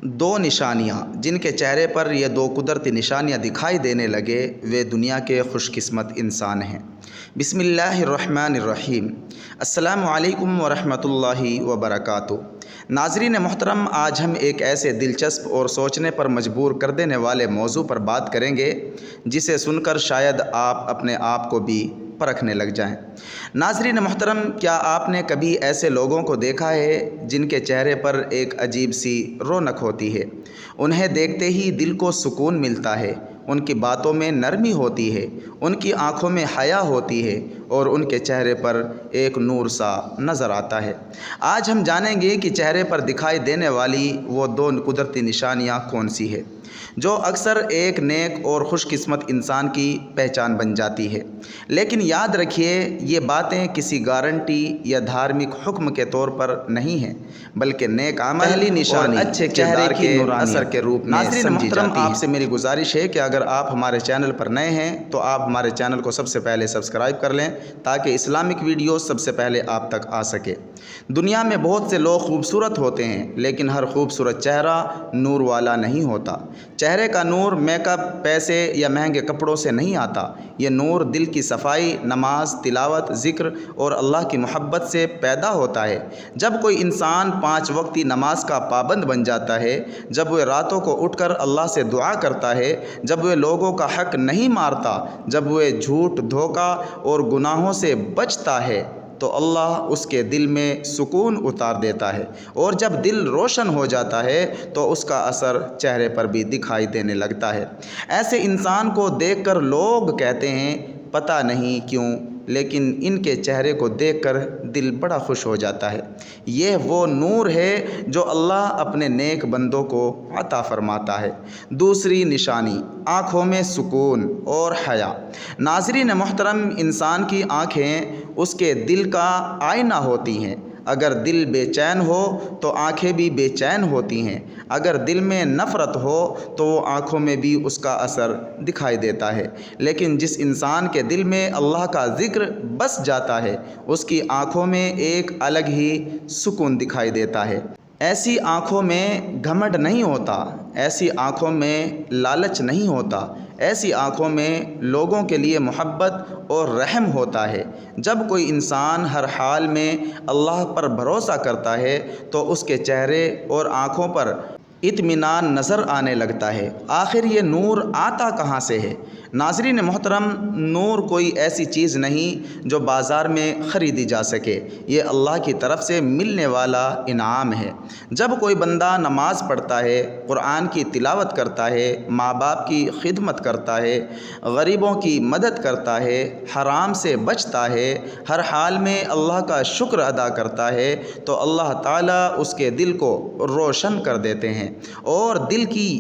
دو نشانیاں جن کے چہرے پر یہ دو قدرتی نشانیاں دکھائی دینے لگے وہ دنیا کے خوش قسمت انسان ہیں۔ بسم اللہ الرحمن الرحیم۔ السلام علیکم ورحمۃ اللہ وبرکاتہ۔ ناظرین محترم، آج ہم ایک ایسے دلچسپ اور سوچنے پر مجبور کر دینے والے موضوع پر بات کریں گے جسے سن کر شاید آپ اپنے آپ کو بھی پرکھنے لگ جائیں۔ ناظرین محترم، کیا آپ نے کبھی ایسے لوگوں کو دیکھا ہے جن کے چہرے پر ایک عجیب سی رونق ہوتی ہے؟ انہیں دیکھتے ہی دل کو سکون ملتا ہے، ان کی باتوں میں نرمی ہوتی ہے، ان کی آنکھوں میں حیا ہوتی ہے اور ان کے چہرے پر ایک نور سا نظر آتا ہے۔ آج ہم جانیں گے کہ چہرے پر دکھائی دینے والی وہ دو قدرتی نشانیاں کون سی ہے جو اکثر ایک نیک اور خوش قسمت انسان کی پہچان بن جاتی ہے۔ لیکن یاد رکھیے، یہ باتیں کسی گارنٹی یا دھارمک حکم کے طور پر نہیں ہیں، بلکہ نیک عمل پہلی نشانی اور اچھے کردار کے اثر کے روپ میں سمجھی جاتی ہے۔ ناظرین محترم، آپ سے میری گزارش ہے کہ اگر آپ ہمارے چینل پر نئے ہیں تو آپ ہمارے چینل کو سب سے پہلے سبسکرائب کر لیں تاکہ اسلامک ویڈیوز سب سے پہلے آپ تک آ سکے۔ دنیا میں بہت سے لوگ خوبصورت ہوتے ہیں، لیکن ہر خوبصورت چہرہ نور والا نہیں ہوتا۔ چہرے کا نور میک اپ، پیسے یا مہنگے کپڑوں سے نہیں آتا۔ یہ نور دل کی صفائی، نماز، تلاوت، ذکر اور اللہ کی محبت سے پیدا ہوتا ہے۔ جب کوئی انسان 5 وقتی نماز کا پابند بن جاتا ہے، جب وہ راتوں کو اٹھ کر اللہ سے دعا کرتا ہے، جب وہ لوگوں کا حق نہیں مارتا، جب وہ جھوٹ، دھوکہ اور گناہوں سے بچتا ہے، تو اللہ اس کے دل میں سکون اتار دیتا ہے، اور جب دل روشن ہو جاتا ہے تو اس کا اثر چہرے پر بھی دکھائی دینے لگتا ہے۔ ایسے انسان کو دیکھ کر لوگ کہتے ہیں، پتہ نہیں کیوں لیکن ان کے چہرے کو دیکھ کر دل بڑا خوش ہو جاتا ہے۔ یہ وہ نور ہے جو اللہ اپنے نیک بندوں کو عطا فرماتا ہے۔ دوسری نشانی، آنکھوں میں سکون اور حیا۔ ناظرین محترم، انسان کی آنکھیں اس کے دل کا آئینہ ہوتی ہیں۔ اگر دل بے چین ہو تو آنکھیں بھی بے چین ہوتی ہیں۔ اگر دل میں نفرت ہو تو وہ آنکھوں میں بھی اس کا اثر دکھائی دیتا ہے۔ لیکن جس انسان کے دل میں اللہ کا ذکر بس جاتا ہے، اس کی آنکھوں میں ایک الگ ہی سکون دکھائی دیتا ہے۔ ایسی آنکھوں میں گھمنڈ نہیں ہوتا، ایسی آنکھوں میں لالچ نہیں ہوتا، ایسی آنکھوں میں لوگوں کے لیے محبت اور رحم ہوتا ہے۔ جب کوئی انسان ہر حال میں اللہ پر بھروسہ کرتا ہے تو اس کے چہرے اور آنکھوں پر اطمینان نظر آنے لگتا ہے۔ آخر یہ نور آتا کہاں سے ہے؟ ناظرین محترم، نور کوئی ایسی چیز نہیں جو بازار میں خریدی جا سکے، یہ اللہ کی طرف سے ملنے والا انعام ہے۔ جب کوئی بندہ نماز پڑھتا ہے، قرآن کی تلاوت کرتا ہے، ماں باپ کی خدمت کرتا ہے، غریبوں کی مدد کرتا ہے، حرام سے بچتا ہے، ہر حال میں اللہ کا شکر ادا کرتا ہے، تو اللہ تعالیٰ اس کے دل کو روشن کر دیتے ہیں، اور دل کی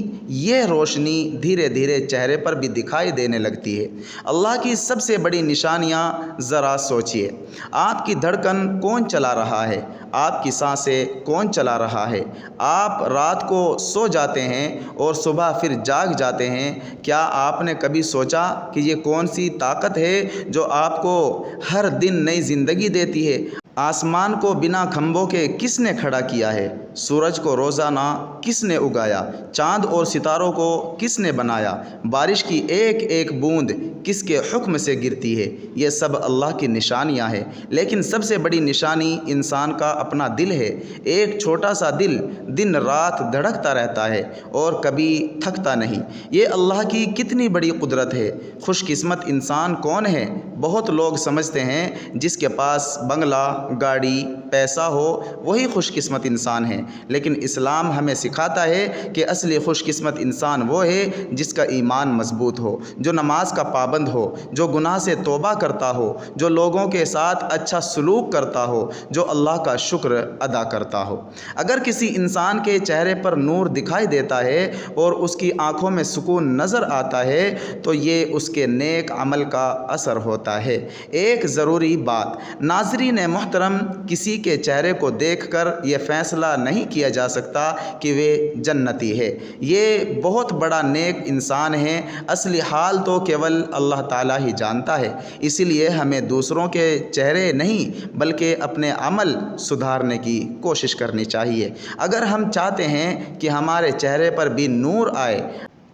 یہ روشنی دھیرے دھیرے چہرے پر بھی دکھائی دینے لگتی ہے۔ اللہ کی سب سے بڑی نشانیاں ذرا سوچئے۔ آپ کی دھڑکن کون چلا رہا ہے؟ آپ کی سانسیں کون چلا رہا ہے؟ آپ رات کو سو جاتے ہیں اور صبح پھر جاگ جاتے ہیں، کیا آپ نے کبھی سوچا کہ یہ کون سی طاقت ہے جو آپ کو ہر دن نئی زندگی دیتی ہے؟ آسمان کو بنا کھمبوں کے کس نے کھڑا کیا ہے؟ سورج کو روزانہ کس نے اگایا؟ چاند اور ستاروں کو کس نے بنایا؟ بارش کی ایک ایک بوند کس کے حکم سے گرتی ہے؟ یہ سب اللہ کی نشانیاں ہیں، لیکن سب سے بڑی نشانی انسان کا اپنا دل ہے۔ ایک چھوٹا سا دل دن رات دھڑکتا رہتا ہے اور کبھی تھکتا نہیں۔ یہ اللہ کی کتنی بڑی قدرت ہے۔ خوش قسمت انسان کون ہے؟ بہت لوگ سمجھتے ہیں جس کے پاس بنگلہ، گاڑی، پیسہ ہو وہی خوش قسمت انسان ہے، لیکن اسلام ہمیں سکھاتا ہے کہ اصلی خوش قسمت انسان وہ ہے جس کا ایمان مضبوط ہو، جو نماز کا پابند ہو، جو گناہ سے توبہ کرتا ہو، جو لوگوں کے ساتھ اچھا سلوک کرتا ہو، جو اللہ کا شکر ادا کرتا ہو۔ اگر کسی انسان کے چہرے پر نور دکھائی دیتا ہے اور اس کی آنکھوں میں سکون نظر آتا ہے تو یہ اس کے نیک عمل کا اثر ہوتا ہے۔ ایک ضروری بات، ناظرین محترم، کسی کے چہرے کو دیکھ کر یہ فیصلہ نہیں کیا جا سکتا کہ وہ جنتی ہے، یہ بہت بڑا نیک انسان ہے، اصلی حال تو کیول اللہ تعالیٰ ہی جانتا ہے۔ اسی لیے ہمیں دوسروں کے چہرے نہیں بلکہ اپنے عمل سدھارنے کی کوشش کرنی چاہیے۔ اگر ہم چاہتے ہیں کہ ہمارے چہرے پر بھی نور آئے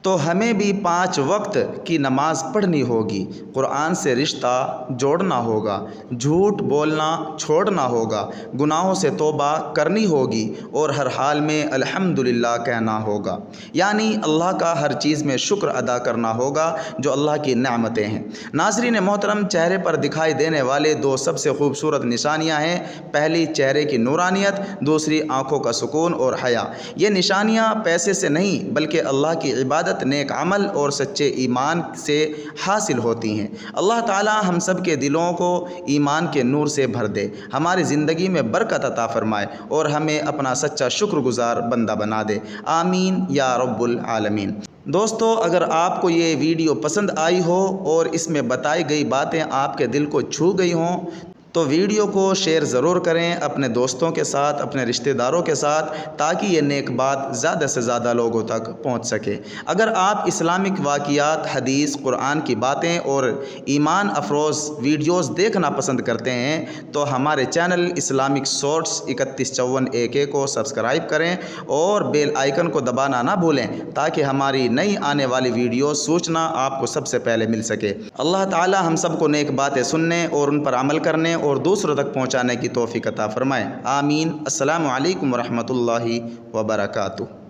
تو ہمیں بھی 5 وقت کی نماز پڑھنی ہوگی، قرآن سے رشتہ جوڑنا ہوگا، جھوٹ بولنا چھوڑنا ہوگا، گناہوں سے توبہ کرنی ہوگی اور ہر حال میں الحمدللہ کہنا ہوگا، یعنی اللہ کا ہر چیز میں شکر ادا کرنا ہوگا جو اللہ کی نعمتیں ہیں۔ ناظرین محترم، چہرے پر دکھائی دینے والے 2 سب سے خوبصورت نشانیاں ہیں، پہلی چہرے کی نورانیت، دوسری آنکھوں کا سکون اور حیا۔ یہ نشانیاں پیسے سے نہیں بلکہ اللہ کی عبادت، نیک عمل اور سچے ایمان سے حاصل ہوتی ہیں۔ اللہ تعالی ہم سب کے دلوں کو ایمان کے نور سے بھر دے، ہماری زندگی میں برکت عطا فرمائے اور ہمیں اپنا سچا شکر گزار بندہ بنا دے، آمین یا رب العالمین۔ دوستو، اگر آپ کو یہ ویڈیو پسند آئی ہو اور اس میں بتائی گئی باتیں آپ کے دل کو چھو گئی ہوں تو ویڈیو کو شیئر ضرور کریں اپنے دوستوں کے ساتھ، اپنے رشتہ داروں کے ساتھ، تاکہ یہ نیک بات زیادہ سے زیادہ لوگوں تک پہنچ سکے۔ اگر آپ اسلامک واقعات، حدیث، قرآن کی باتیں اور ایمان افروز ویڈیوز دیکھنا پسند کرتے ہیں تو ہمارے چینل اسلامک سورٹس 3154 AK کو سبسکرائب کریں اور بیل آئیکن کو دبانا نہ بھولیں تاکہ ہماری نئی آنے والی ویڈیو سوچنا آپ کو سب سے پہلے مل سکے۔ اللہ تعالی ہم سب کو نیک باتیں سننے اور ان پر عمل کرنے اور دوسروں تک پہنچانے کی توفیق عطا فرمائے، آمین۔ السلام علیکم ورحمۃ اللہ وبرکاتہ۔